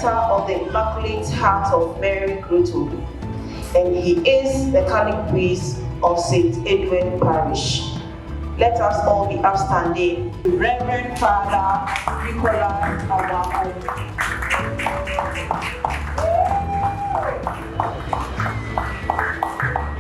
rector of the Immaculate Heart of Mary Grotto, and he is the Catholic priest of St. Edward Parish. Let us all be upstanding. Reverend Father Nicholas Awao.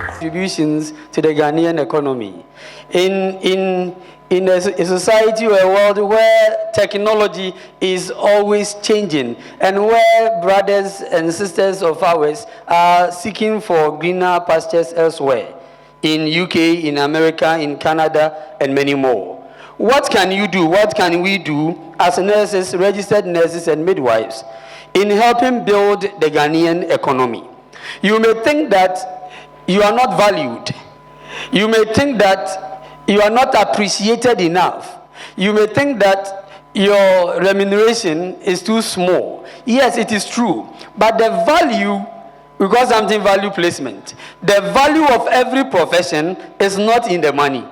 Contributions to the Ghanaian economy. In a society or a world where technology is always changing and where brothers and sisters of ours are seeking for greener pastures elsewhere, in UK, in America, in Canada, and many more. What can you do? What can we do as nurses, registered nurses and midwives in helping build the Ghanaian economy? You may think that you are not valued. You may think that you are not appreciated enough. You may think that your remuneration is too small. Yes, it is true. But the value, because I'm in value placement, the value of every profession is not in the money.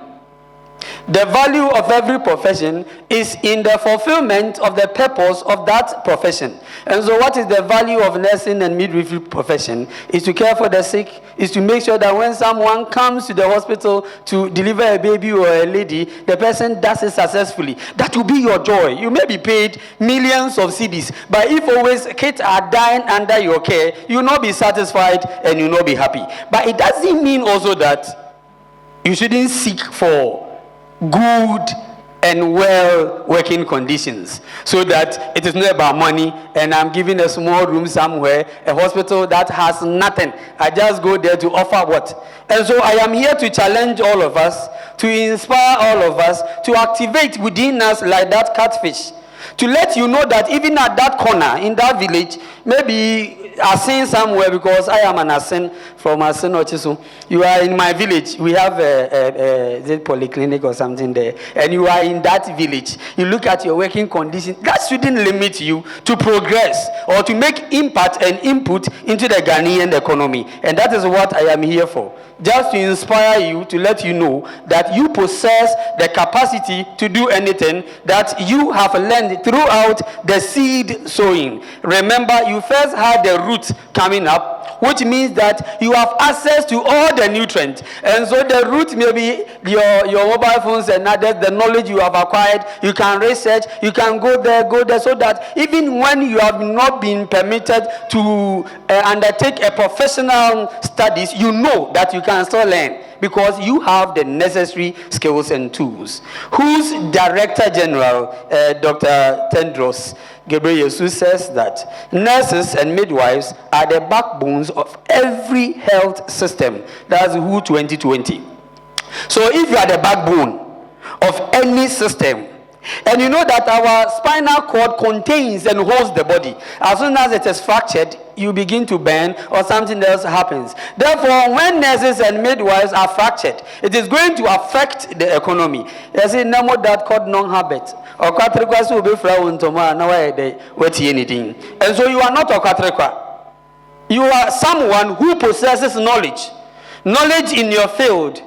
The value of every profession is in the fulfillment of the purpose of that profession. And so what is the value of nursing and midwifery profession? Is to care for the sick, is to make sure that when someone comes to the hospital to deliver a baby or a lady, the person does it successfully. That will be your joy. You may be paid millions of cedis, but if always kids are dying under your care, you will not be satisfied and you will not be happy. But it doesn't mean also that you shouldn't seek for good and well working conditions, so that it is not about money and I'm giving a small room somewhere, a hospital that has nothing. I just go there to offer what? And so I am here to challenge all of us, to inspire all of us, to activate within us like that catfish, to let you know that even at that corner, in that village, maybe Asin somewhere, because I am an Asin from Asin Ochisu. You are in my village. We have a polyclinic or something there, and you are in that village. You look at your working condition. That shouldn't limit you to progress or to make impact and input into the Ghanaian economy. And that is what I am here for. Just to inspire you, to let you know that you possess the capacity to do anything that you have learned throughout the seed sowing. Remember, you first had the root coming up, which means that you have access to all the nutrients. And so the root may be your mobile phones and others, the knowledge you have acquired. You can research, you can go there, so that even when you have not been permitted to undertake a professional studies, you know that you can still learn, because you have the necessary skills and tools. Whose Director General, Dr. Tedros Ghebreyesus, says that nurses and midwives are the backbones of every health system. That's WHO 2020. So if you are the backbone of any system, and you know that our spinal cord contains and holds the body, as soon as it is fractured, you begin to burn or something else happens. Therefore, when nurses and midwives are fractured, it is going to affect the economy. There's a number that called non-habit. And so you are not a Katrikwa. You are someone who possesses knowledge in your field.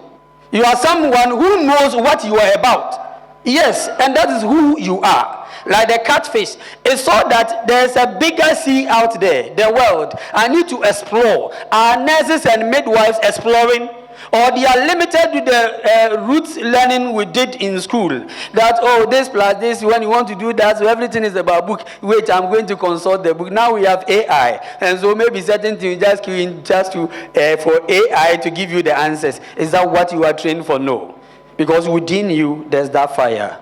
You are someone who knows what you are about. Yes, and that is who you are. Like the catfish, it's so that there's a bigger sea out there, the world. I need to explore. Are nurses and midwives exploring? Or they are limited to the roots learning we did in school? That, oh, this plus this, when you want to do that, so everything is about book. Wait, I'm going to consult the book. Now we have AI. And so maybe certain things just for AI to give you the answers. Is that what you are trained for? No. Because within you, there's that fire.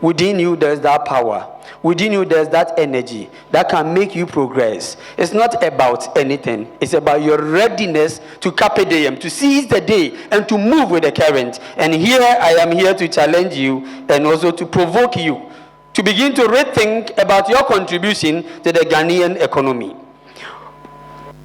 Within you, there's that power. Within you, there's that energy that can make you progress. It's not about anything. It's about your readiness to carpe diem, to seize the day and to move with the current. And here, I am here to challenge you and also to provoke you to begin to rethink about your contribution to the Ghanaian economy.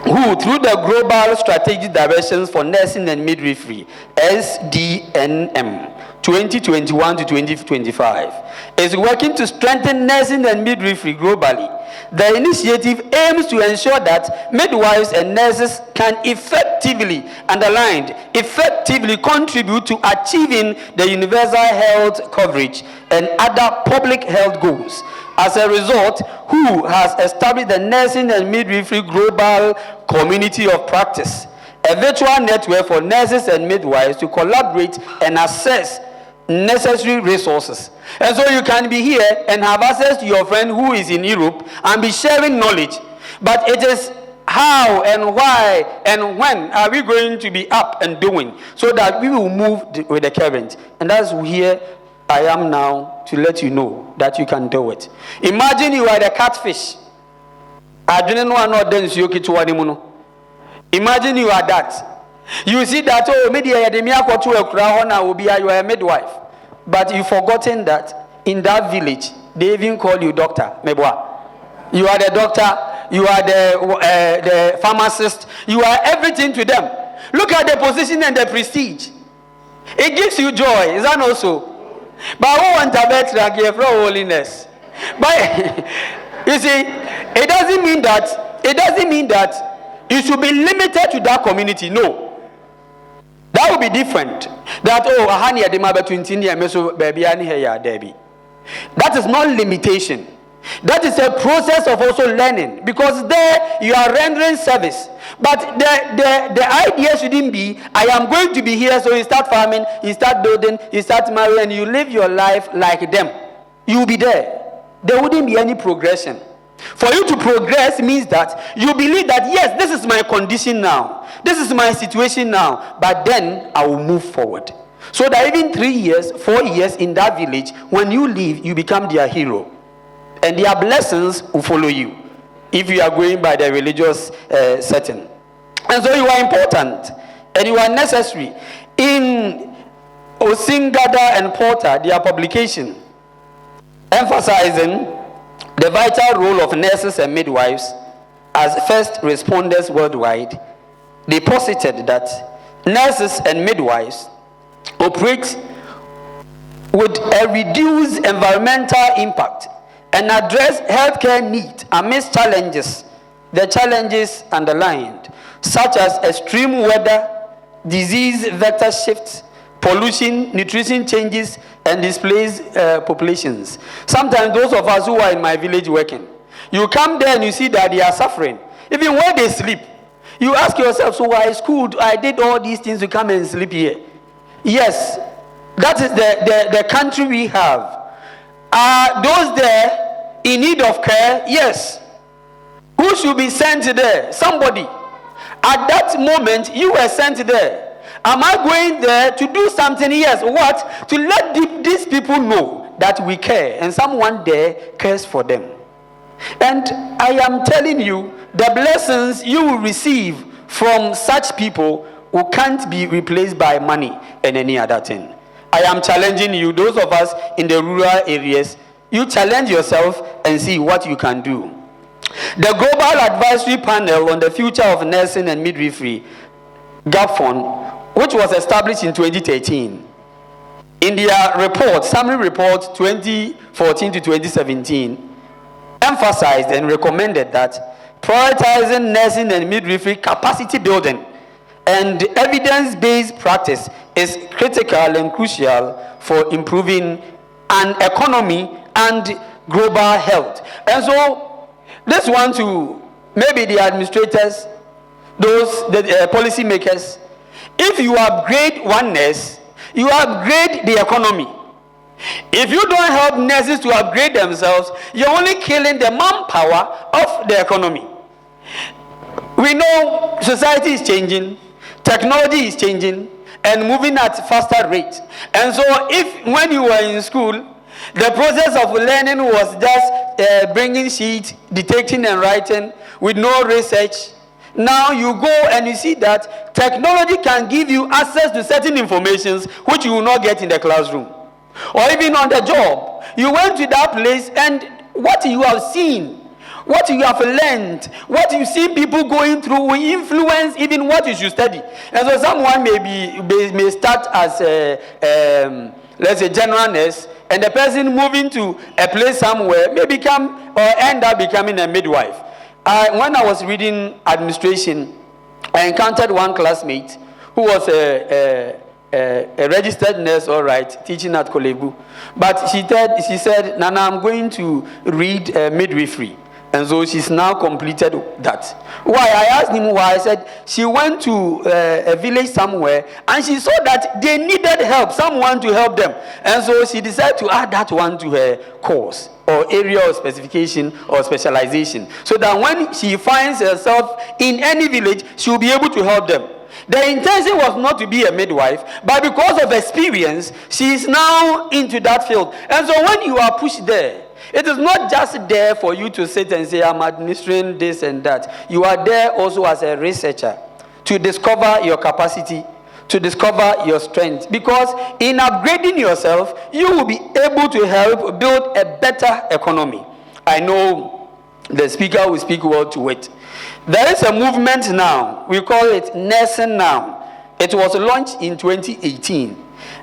Who, through the Global Strategic Directions for Nursing and Midwifery, SDNM, 2021 to 2025, is working to strengthen nursing and midwifery globally the initiative aims to ensure that midwives and nurses can effectively, underlined, effectively contribute to achieving the universal health coverage and other public health goals. As a result, WHO has established the Nursing and Midwifery Global Community of Practice, a virtual network for nurses and midwives to collaborate and assess necessary resources. And so you can be here and have access to your friend who is in Europe and be sharing knowledge. But it is how and why and when are we going to be up and doing so that we will move with the current. And that's here I am now to let you know that you can do it. Imagine you are the catfish. Imagine you are that. You see that, oh, maybe you are a midwife. But you've forgotten that in that village, they even call you doctor. You are the doctor, you are the pharmacist, you are everything to them. Look at the position and the prestige. It gives you joy, is that not so? But who want a better for holiness? But you see, it doesn't mean that you should be limited to that community. No. That would be different. That that is not limitation. That is a process of also learning, because there you are rendering service. But the idea shouldn't be, I am going to be here, so you start farming, you start building, you start marrying, and you live your life like them. You will be there. There wouldn't be any progression. For you to progress means that you believe that, yes, this is my condition now. This is my situation now. But then I will move forward. So that even 3 years, 4 years in that village, when you leave, you become their hero. And their blessings will follow you if you are going by the religious setting. And so you are important and you are necessary. In Osingada and Porter, their publication, emphasizing the vital role of nurses and midwives as first responders worldwide, they posited that nurses and midwives operate with a reduced environmental impact and address healthcare needs amidst challenges, the challenges underlined, such as extreme weather, disease vector shifts, pollution, nutrition changes, and displaced populations. Sometimes those of us who are in my village working, you come there and you see that they are suffering. Even when they sleep, you ask yourself, so I schooled, I did all these things to come and sleep here. Yes, that is the country we have. Are those there in need of care? Yes. Who should be sent there? Somebody. At that moment, you were sent there. Am I going there to do something? Yes. What? To let these people know that we care and someone there cares for them. And I am telling you, the blessings you will receive from such people who can't be replaced by money and any other thing. I am challenging you, those of us in the rural areas, you challenge yourself and see what you can do. The Global Advisory Panel on the Future of Nursing and Midwifery, GAPFON, which was established in 2013, in their report, summary report 2014 to 2017, emphasized and recommended that prioritizing nursing and midwifery capacity building and evidence-based practice is critical and crucial for improving an economy and global health. And so, this one to maybe the administrators, the policy makers, if you upgrade one nurse, you upgrade the economy. If you don't help nurses to upgrade themselves, you're only killing the manpower of the economy. We know society is changing, technology is changing, and moving at faster rate. And so if when you were in school, the process of learning was just bringing sheets, dictating and writing with no research, now you go and you see that technology can give you access to certain informations which you will not get in the classroom. Or even on the job, you went to that place and what you have seen, what you have learned, what you see people going through will influence even what you should study. And so someone may start as let's say general nurse, and the person moving to a place somewhere may become or end up becoming a midwife. When I was reading administration, I encountered one classmate who was a registered nurse, all right, teaching at Kolebu. But she said, Nana, I'm going to read midwifery. And so she's now completed that. Why? I asked him why. I said she went to a village somewhere and she saw that they needed help, someone to help them. And so she decided to add that one to her course or area of specification or specialization, so that when she finds herself in any village, she'll be able to help them. The intention was not to be a midwife, but because of experience, she is now into that field. And so when you are pushed there, it is not just there for you to sit and say, I'm administering this and that. You are there also as a researcher to discover your capacity, to discover your strength. Because in upgrading yourself, you will be able to help build a better economy. I know the speaker will speak well to it. There is a movement now. We call it Nursing Now. It was launched in 2018.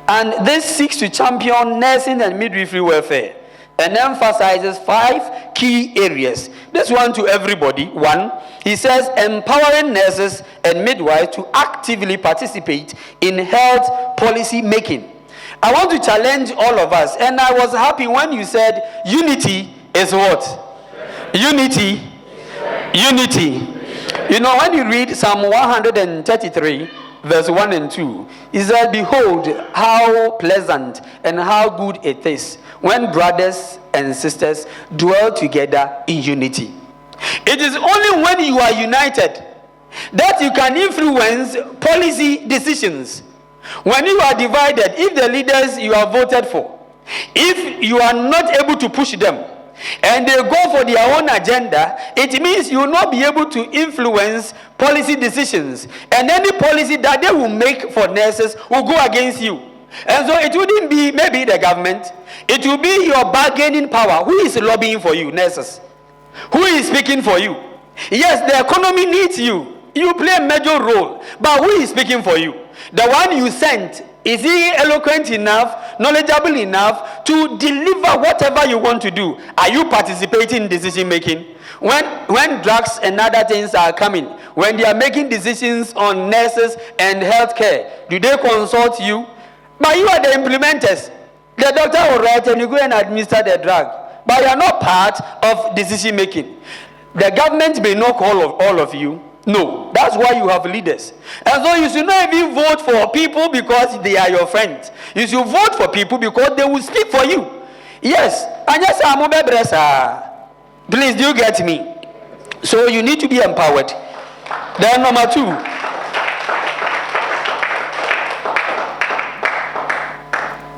And this seeks to champion nursing and midwifery welfare and emphasizes 5 key areas. This one to everybody. 1, he says empowering nurses and midwives to actively participate in health policy making. I want to challenge all of us, and I was happy when you said unity is what? Unity. Unity. You know, when you read Psalm 133, verse 1 and 2, it says, behold, how pleasant and how good it is when brothers and sisters dwell together in unity. It is only when you are united that you can influence policy decisions. When you are divided, if the leaders you have voted for, if you are not able to push them, and they go for their own agenda, it means you will not be able to influence policy decisions. And any policy that they will make for nurses will go against you. And so it wouldn't be maybe the government. It will be your bargaining power. Who is lobbying for you, nurses? Who is speaking for you? Yes, the economy needs you. You play a major role. But who is speaking for you? The one you sent. Is he eloquent enough, knowledgeable enough to deliver whatever you want to do? Are you participating in decision making? When drugs and other things are coming, when they are making decisions on nurses and healthcare, do they consult you? But you are the implementers. The doctor will write and you go and administer the drug. But you are not part of decision making. The government may not call all of you. No, that's why you have leaders. And so you should not even vote for people because they are your friends. You should vote for people because they will speak for you. Yes. And yes, I'm a please, do you get me? So you need to be empowered. Then number 2.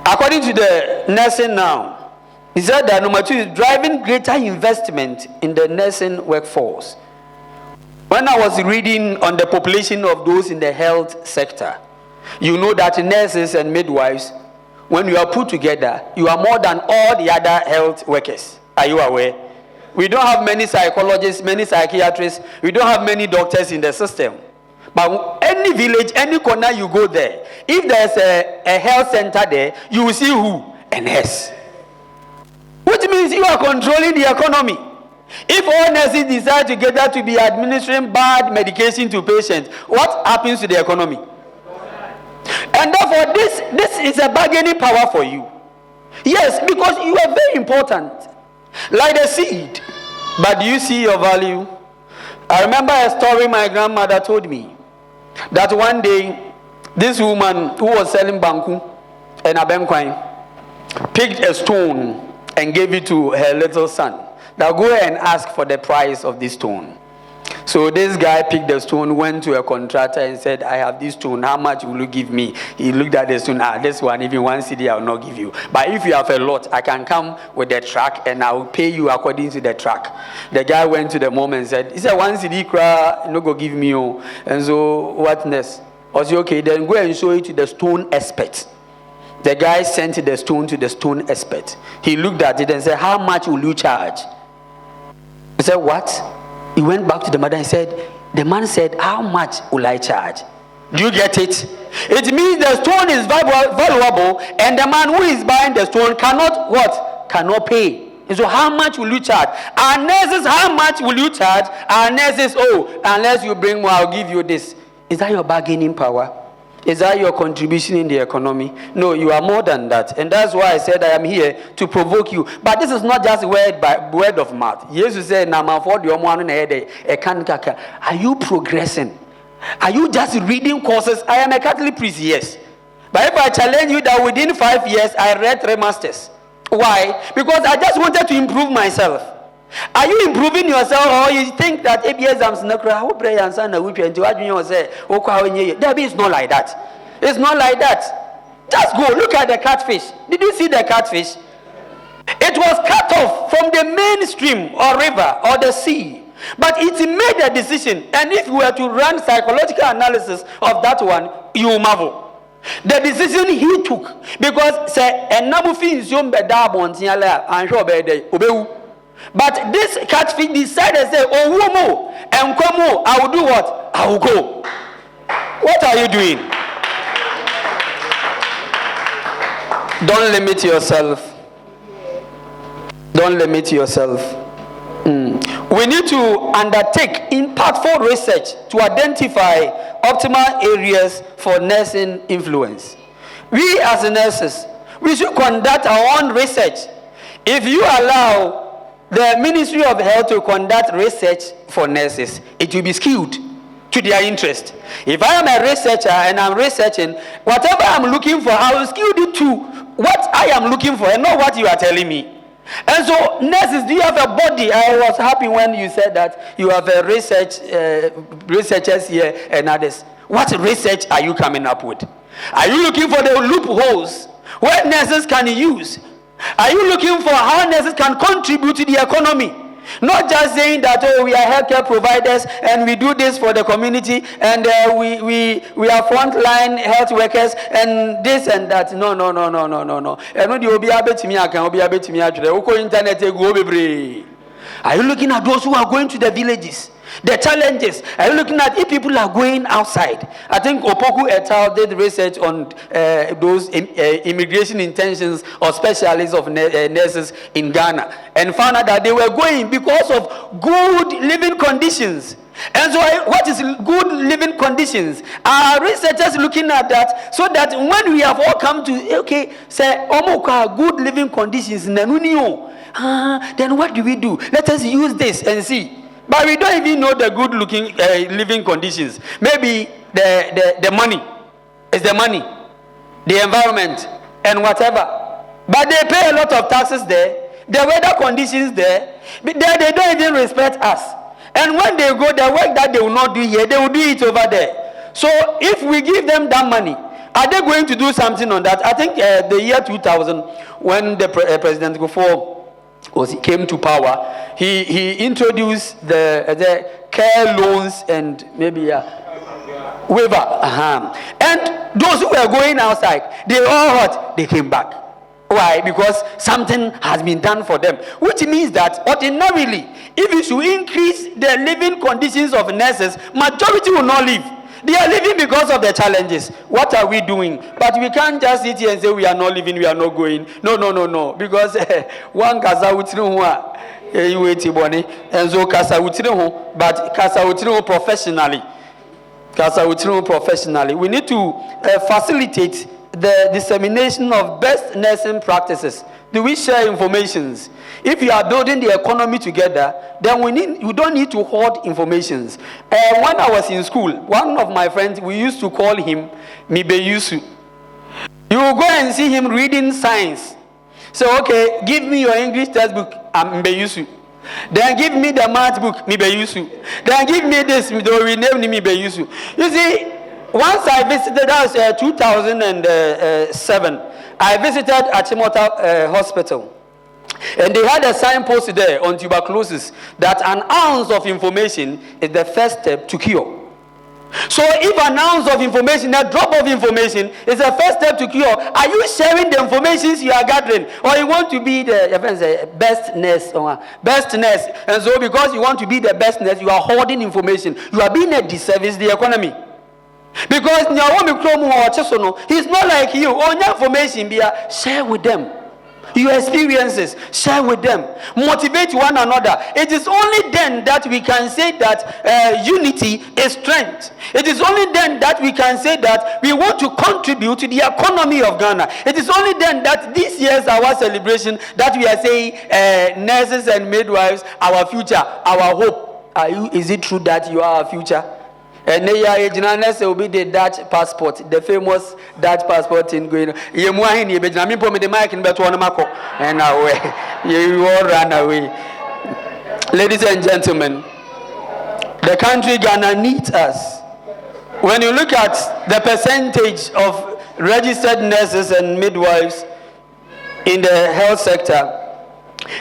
According to the Nursing Now, he said that number 2 is driving greater investment in the nursing workforce. When I was reading on the population of those in the health sector, you know that nurses and midwives, when you are put together, you are more than all the other health workers. Are you aware? We don't have many psychologists, many psychiatrists. We don't have many doctors in the system. But any village, any corner you go there, if there's a health center there, you will see who? A nurse. Which means you are controlling the economy. If all nurses decide together to be administering bad medication to patients, what happens to the economy? And therefore, this is a bargaining power for you. Yes, because you are very important. Like the seed. But do you see your value? I remember a story my grandmother told me. That one day, this woman who was selling banku and abenkwine picked a stone and gave it to her little son. Now go and ask for the price of this stone. So this guy picked the stone, went to a contractor and said, I have this stone, how much will you give me? He looked at the stone, this one, even 1 cedi I will not give you. But if you have a lot, I can come with the truck and I will pay you according to the truck. The guy went to the mom and said, he said 1 cedi cra, no go give me. Oh. And so what next? I said, okay, then go and show it to the stone expert. The guy sent the stone to the stone expert. He looked at it and said, how much will you charge? He said, what? He went back to the mother and said, the man said, how much will I charge? Do you get it? It means the stone is valuable, and the man who is buying the stone cannot what? Cannot pay. And so how much will you charge? Our nurses, how much will you charge? Our nurses, oh, unless you bring more, I'll give you this. Is that your bargaining power? Is that your contribution in the economy? No, you are more than that. And that's why I said I am here to provoke you. But this is not just word of mouth. Jesus said, are you progressing? Are you just reading courses? I am a Catholic priest, yes. But if I challenge you that within 5 years, I read 3 masters. Why? Because I just wanted to improve myself. Are you improving yourself, or you think that ABS it's not like that? It's not like that. Just go look at the catfish. Did you see the catfish? It was cut off from the mainstream or river or the sea. But it made a decision, and if you were to run psychological analysis of that one, you will marvel. The decision he took, because say but this catfish decided, say, oh, womo, and komo, I will do what? I will go. What are you doing? Don't limit yourself. Don't limit yourself. We need to undertake impactful research to identify optimal areas for nursing influence. We as nurses, we should conduct our own research. If you allow the Ministry of Health to conduct research for nurses, it will be skewed to their interest. If I am a researcher and I'm researching, whatever I'm looking for, I will skew it to what I am looking for and not what you are telling me. And so, nurses, do you have a body? I was happy when you said that you have a researchers here and others. What research are you coming up with? Are you looking for the loopholes where nurses can use? Are you looking for how nurses can contribute to the economy? Not just saying that, oh, we are healthcare providers and we do this for the community and we are frontline health workers and this and that. No. Are you looking at those who are going to the villages? The challenges. Are you looking at if people are going outside? I think Opoku et al. Did research on those immigration intentions or specialists of nurses in Ghana and found out that they were going because of good living conditions. And so what is good living conditions? Our researchers looking at that so that when we have all come to, okay, say, good living conditions, then what do we do? Let us use this and see. But we don't even know the good looking living conditions. Maybe the money is the money, the environment, and whatever. But they pay a lot of taxes there. The weather conditions there. But they don't even respect us. And when they go, the work that they will not do here, they will do it over there. So if we give them that money, are they going to do something on that? I think the year 2000, when the President Gofo came to power, he introduced the care loans and maybe waiver. And those who were going outside, they all what? They came back. Why? Because something has been done for them. Which means that ordinarily, if you should increase the living conditions of nurses, majority will not live. They are living because of the challenges. What are we doing? But we can't just sit here and say we are not living, we are not going. No. Because one kasa utinu you wait bonny and so kasa utinu, but kasa utinu professionally. Kasa utinu professionally. We need to facilitate the dissemination of best nursing practices. Do we share informations? If you are building the economy together, then we don't need to hoard informations. When I was in school, one of my friends, we used to call him Mibeyusu. You will go and see him reading science. So, okay, give me your English textbook, I'm Mibeyusu. Then give me the math book, Mibeyusu. Then give me this, Mibeyusu. You see, once I visited, that was 2007, I visited Achimota Hospital. And they had a signpost there on tuberculosis that an ounce of information is the first step to cure. So if an ounce of information, a drop of information is the first step to cure, are you sharing the information you are gathering? Or you want to be the best nurse? And so because you want to be the best nurse, you are hoarding information. You are being a disservice to the economy. Because he's not like you. On your information, share with them. Your experiences, share with them. Motivate one another. It is only then that we can say that unity is strength. It is only then that we can say that we want to contribute to the economy of Ghana. It is only then that this year's our celebration that we are saying nurses and midwives, our future, our hope. Is it true that you are our future? And they will be the Dutch passport, the famous Dutch passport in going. You the mic and away. You all run away. Ladies and gentlemen, the country Ghana needs us. When you look at the percentage of registered nurses and midwives in the health sector,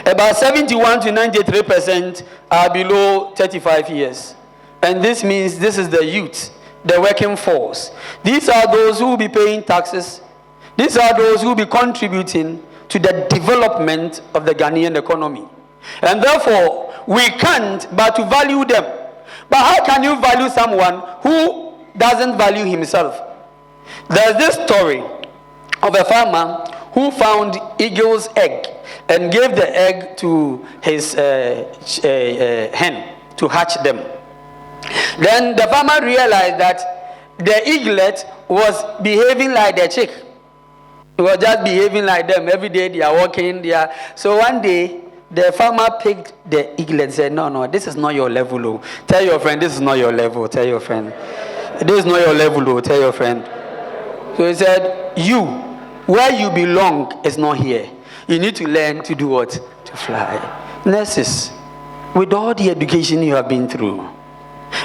about 71 to 93% are below 35 years. And this means this is the youth, the working force. These are those who will be paying taxes. These are those who will be contributing to the development of the Ghanaian economy. And therefore, we can't but to value them. But how can you value someone who doesn't value himself? There's this story of a farmer who found eagle's egg and gave the egg to his hen to hatch them. Then the farmer realized that the eaglet was behaving like the chick. It was just behaving like them. Every day they are walking there. So one day, the farmer picked the eaglet and said, no, this is not your level. Oh. Tell your friend, this is not your level. Tell your friend. This is not your level. Oh. Tell your friend. So he said, you, where you belong is not here. You need to learn to do what? To fly. Nurses, with all the education you have been through,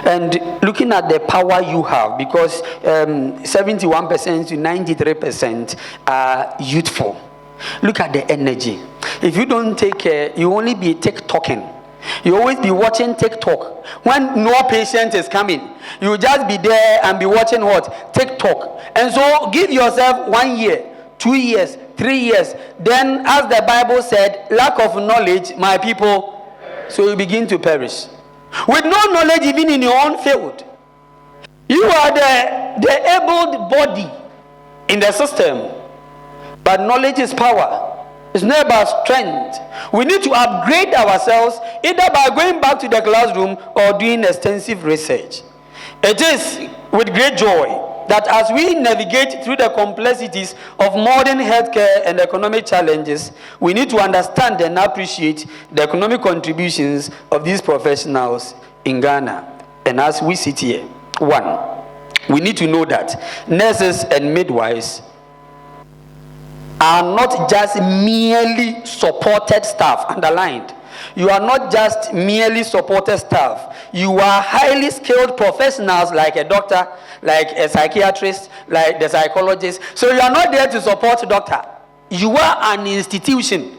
and looking at the power you have, because 71% to 93% are youthful. Look at the energy. If you don't take care, you only be TikToking. You always be watching TikTok. When no patient is coming, you just be there and be watching what? TikTok. And so give yourself 1 year, 2 years, 3 years. Then, as the Bible said, lack of knowledge, my people, so you begin to perish. With no knowledge even in your own field. You are the able body in the system. But knowledge is power. It's not about strength. We need to upgrade ourselves either by going back to the classroom or doing extensive research. It is with great joy that as we navigate through the complexities of modern healthcare and economic challenges, we need to understand and appreciate the economic contributions of these professionals in Ghana. And as we sit here, one, we need to know that nurses and midwives are not just merely supported staff, underlined. You are not just merely supported staff. You are highly skilled professionals like a doctor, like a psychiatrist, like the psychologist. So you are not there to support a doctor. You are an institution.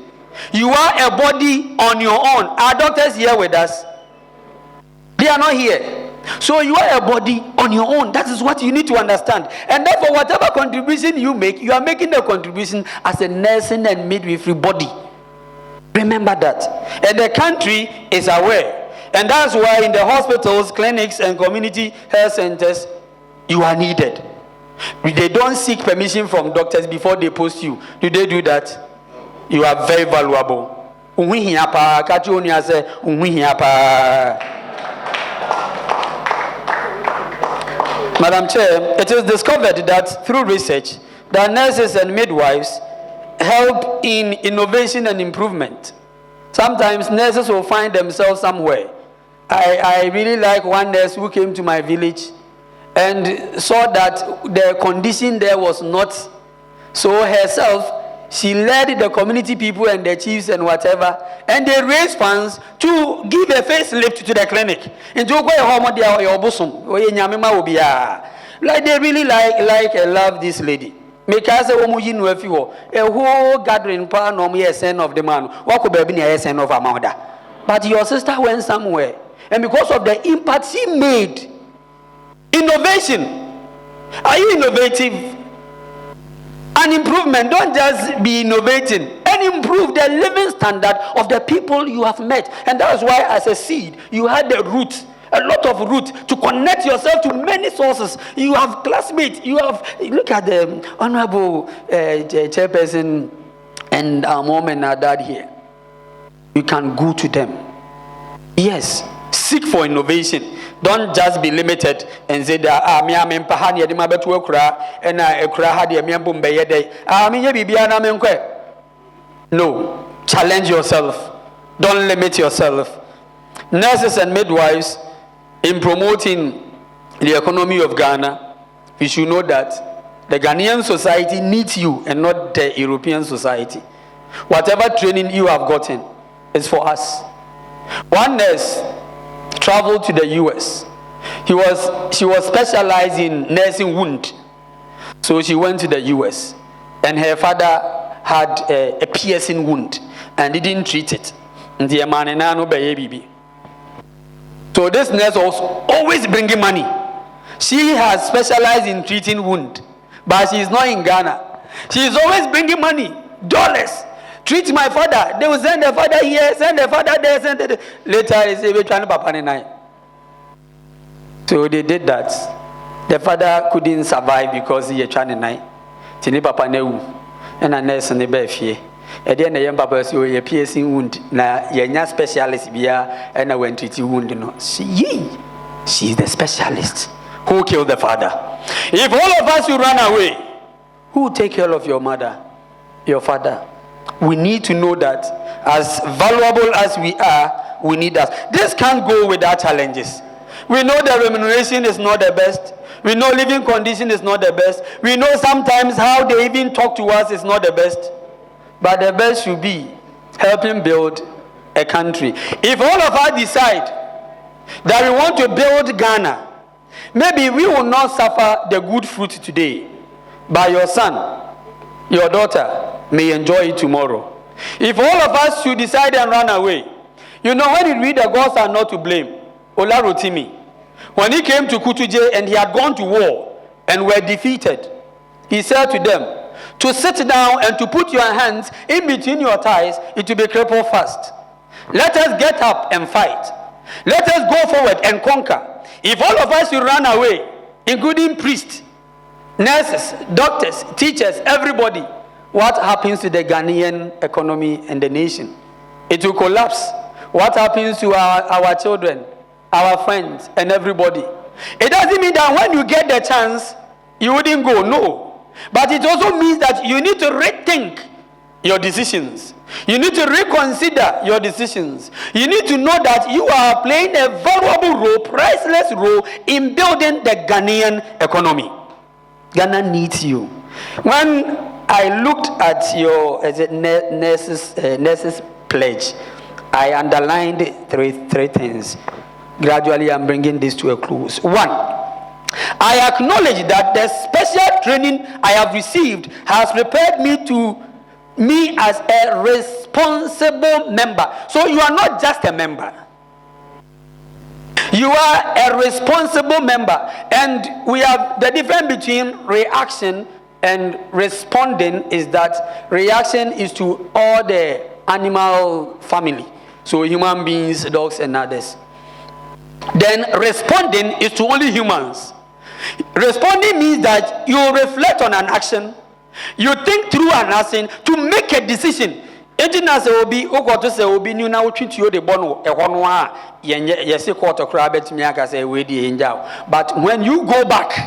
You are a body on your own. Are doctors here with us? They are not here. So you are a body on your own. That is what you need to understand. And therefore, whatever contribution you make, you are making a contribution as a nursing and midwifery body. Remember that. And the country is aware. And that's why in the hospitals, clinics, and community health centers, you are needed. They don't seek permission from doctors before they post you. Do they do that? You are very valuable. Madam Chair, it is discovered that through research, that nurses and midwives help in innovation and improvement. Sometimes nurses will find themselves somewhere. I really like one nurse who came to my village and saw that the condition there was not. So herself, she led the community people and the chiefs and whatever, and they raised funds to give a facelift to the clinic. Like they really like and love this lady. Because a whole gathering part no son of the man. What could be a son of a mother? But your sister went somewhere, and because of the impact she made, innovation. Are you innovative? An improvement. Don't just be innovating, and improve the living standard of the people you have met. And that's why, as a seed, you had the root. a lot of route to connect yourself to many sources. You have classmates, you have, look at the honorable chairperson and our mom and our dad here. You can go to them. Yes, seek for innovation. Don't just be limited and say that me am empahani edi mabetu ekura and ekura ha de me mbom be yede me ye bibia na me nkwe. No, challenge yourself. Don't limit yourself. Nurses and midwives, in promoting the economy of Ghana, you should know that the Ghanaian society needs you and not the European society. Whatever training you have gotten is for us. One nurse traveled to the US. She was specialized in nursing wound. So she went to the US, and her father had a piercing wound and didn't treat it. So this nurse was always bringing money. She has specialized in treating wound, but she is not in Ghana. She is always bringing money, dollars. Treat my father. They will send the father here, send the father there, send the later they say we're trying to papa. So they did that. The father couldn't survive because he was trying to night. Tini papa newu, and a nurse and the befie. And then the young papa said, "Oh, piercing wound. Na you're specialist biya, and I went to treat wound. No, she's the specialist. Who killed the father? If all of us will run away, who will take care of your mother, your father?" We need to know that as valuable as we are, we need us. This can't go without challenges. We know the remuneration is not the best. We know living condition is not the best. We know sometimes how they even talk to us is not the best. But the best should be helping build a country. If all of us decide that we want to build Ghana, maybe we will not suffer the good fruit today, but your son, your daughter may enjoy it tomorrow. If all of us should decide and run away, you know, when you read the gods are not to blame, Olarotimi, when he came to Kutuje and he had gone to war and were defeated, he said to them to sit down and to put your hands in between your thighs, it will be crippled fast. Let us get up and fight. Let us go forward and conquer. If all of us should run away, including priests, nurses, doctors, teachers, everybody, what happens to the Ghanaian economy and the nation? It will collapse. What happens to our children, our friends, and everybody? It doesn't mean that when you get the chance, you wouldn't go. No. But it also means that you need to rethink your decisions. You need to reconsider your decisions. You need to know that you are playing a valuable role, priceless role in building the Ghanaian economy. Ghana needs you. When I looked at your nurses pledge, I underlined three things. Gradually, I'm bringing this to a close. One, I acknowledge that the special training I have received has prepared me as a responsible member. So you are not just a member. You are a responsible member. And we have the difference between reaction and responding is that reaction is to all the animal family. So human beings, dogs and others. Then responding is to only humans. Responding means that you reflect on an action, you think through an action to make a decision. But when you go back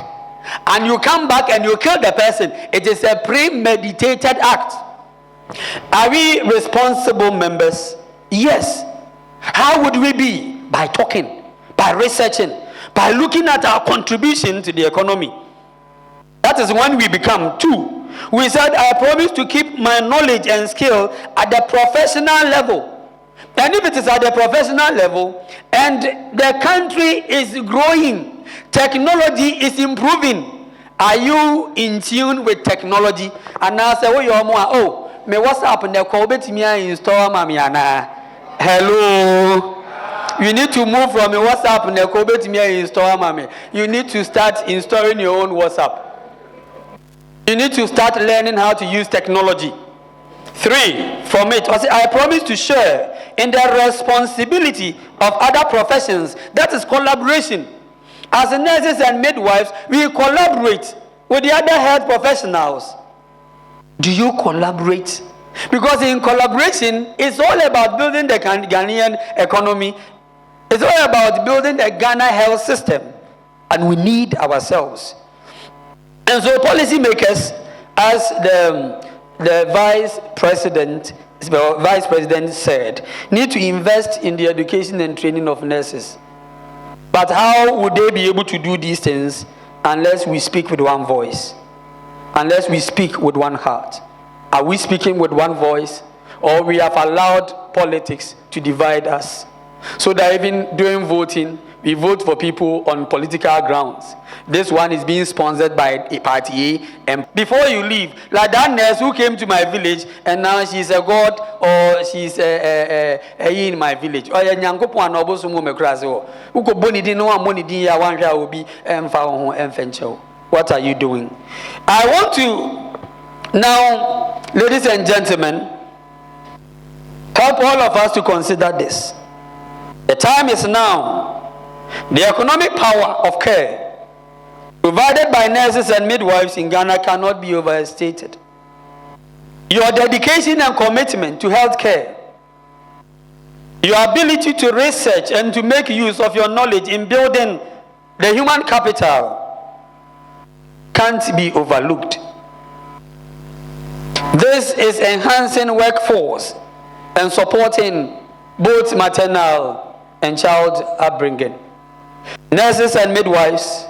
and you come back and you kill the person, it is a premeditated act. Are we responsible members? Yes. How would we be? By talking, by researching, by looking at our contribution to the economy. That is when we become. Two, we said, I promise to keep my knowledge and skill at the professional level. And if it is at the professional level and the country is growing, technology is improving, are you in tune with technology? And now say, oh, me WhatsApp and the call me install mamiana. Hello. You need to move from a WhatsApp and the call me install mami. You need to start installing your own WhatsApp. You need to start learning how to use technology. 3, from it, I promise to share in the responsibility of other professions. That is collaboration. As nurses and midwives, we collaborate with the other health professionals. Do you collaborate? Because in collaboration, it's all about building the Ghanaian economy. It's all about building the Ghana health system. And we need ourselves. And so policymakers, as the vice president said, need to invest in the education and training of nurses. But how would they be able to do these things unless we speak with one voice? Unless we speak with one heart? Are we speaking with one voice, or we have allowed politics to divide us? So that even during voting, we vote for people on political grounds. This one is being sponsored by a party A. And before you leave, like that nurse who came to my village and now she's a god or she's in my village. Or what are you doing? I want to now, ladies and gentlemen, help all of us to consider this. The time is now. The economic power of care provided by nurses and midwives in Ghana cannot be overstated. Your dedication and commitment to health care, your ability to research and to make use of your knowledge in building the human capital can't be overlooked. This is enhancing workforce and supporting both maternal and child upbringing. Nurses and midwives,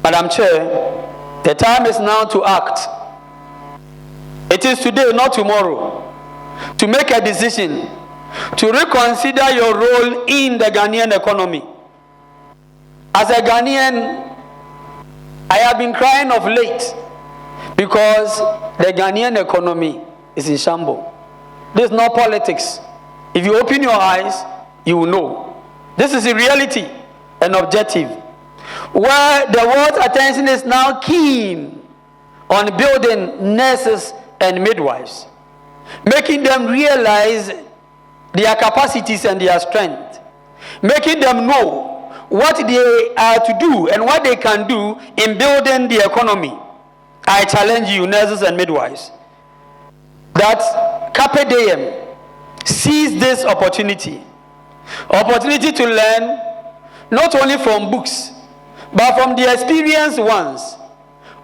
Madam Chair, the time is now to act. It is today, not tomorrow, to make a decision, to reconsider your role in the Ghanaian economy. As a Ghanaian, I have been crying of late because the Ghanaian economy is in shambles. This is not politics. If you open your eyes, you will know. This is a reality and objective, where the world's attention is now keen on building nurses and midwives, making them realize their capacities and their strength, making them know what they are to do and what they can do in building the economy. I challenge you, nurses and midwives, that carpe diem, seize this opportunity to learn not only from books, but from the experienced ones.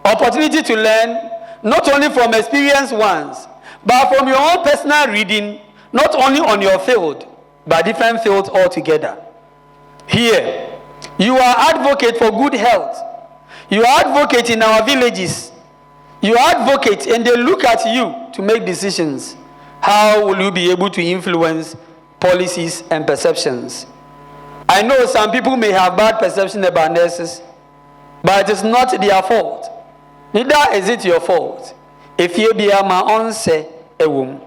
Opportunity to learn not only from experienced ones, but from your own personal reading, not only on your field, but different fields altogether. Here, you are advocate for good health. You are advocate in our villages. You are advocate and they look at you to make decisions. How will you be able to influence policies and perceptions? I know some people may have bad perception about nurses, but it is not their fault. Neither is it your fault. If you be my own say a womb,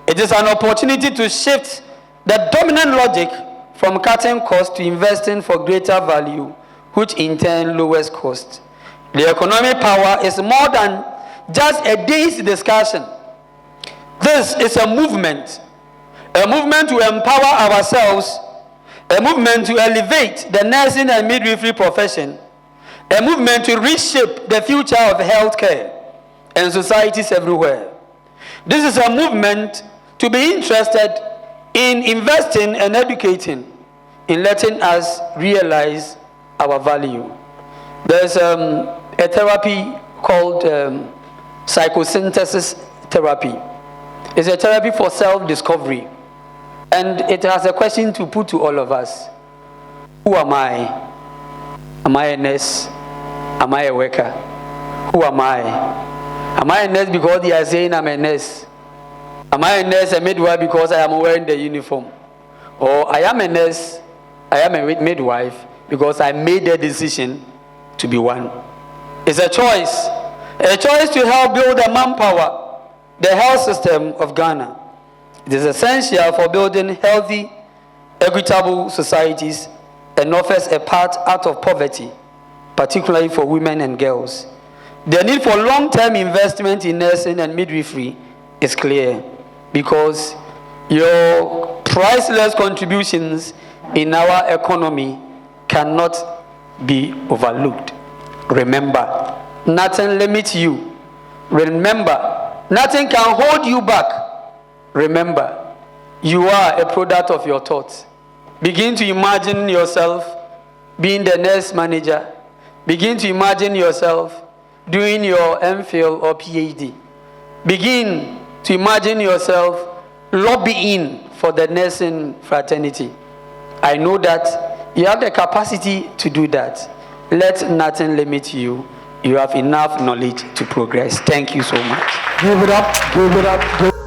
it is an opportunity to shift the dominant logic from cutting costs to investing for greater value, which in turn lowers costs. The economic power is more than just a day's discussion. This is a movement to empower ourselves, a movement to elevate the nursing and midwifery profession, a movement to reshape the future of healthcare and societies everywhere. This is a movement to be interested in investing and educating, in letting us realize our value. There's a therapy called psychosynthesis therapy. It's a therapy for self-discovery. And it has a question to put to all of us. Who am I? Am I a nurse? Am I a worker? Who am I? Am I a nurse because they are saying I'm a nurse? Am I a nurse, a midwife, because I am wearing the uniform? Or I am a nurse, I am a midwife because I made the decision to be one. It's a choice to help build the manpower, the health system of Ghana. It is essential for building healthy, equitable societies and offers a path out of poverty, particularly for women and girls. The need for long-term investment in nursing and midwifery is clear because Your priceless contributions in our economy cannot be overlooked. Remember, nothing limits you. Remember, nothing can hold you back. Remember, you are a product of your thoughts. Begin to imagine yourself being the nurse manager. Begin to imagine yourself doing your MPhil or PhD. Begin to imagine yourself lobbying for the nursing fraternity. I know that you have the capacity to do that. Let nothing limit you. You have enough knowledge to progress. Thank you so much. Give it up, give it up, give it up.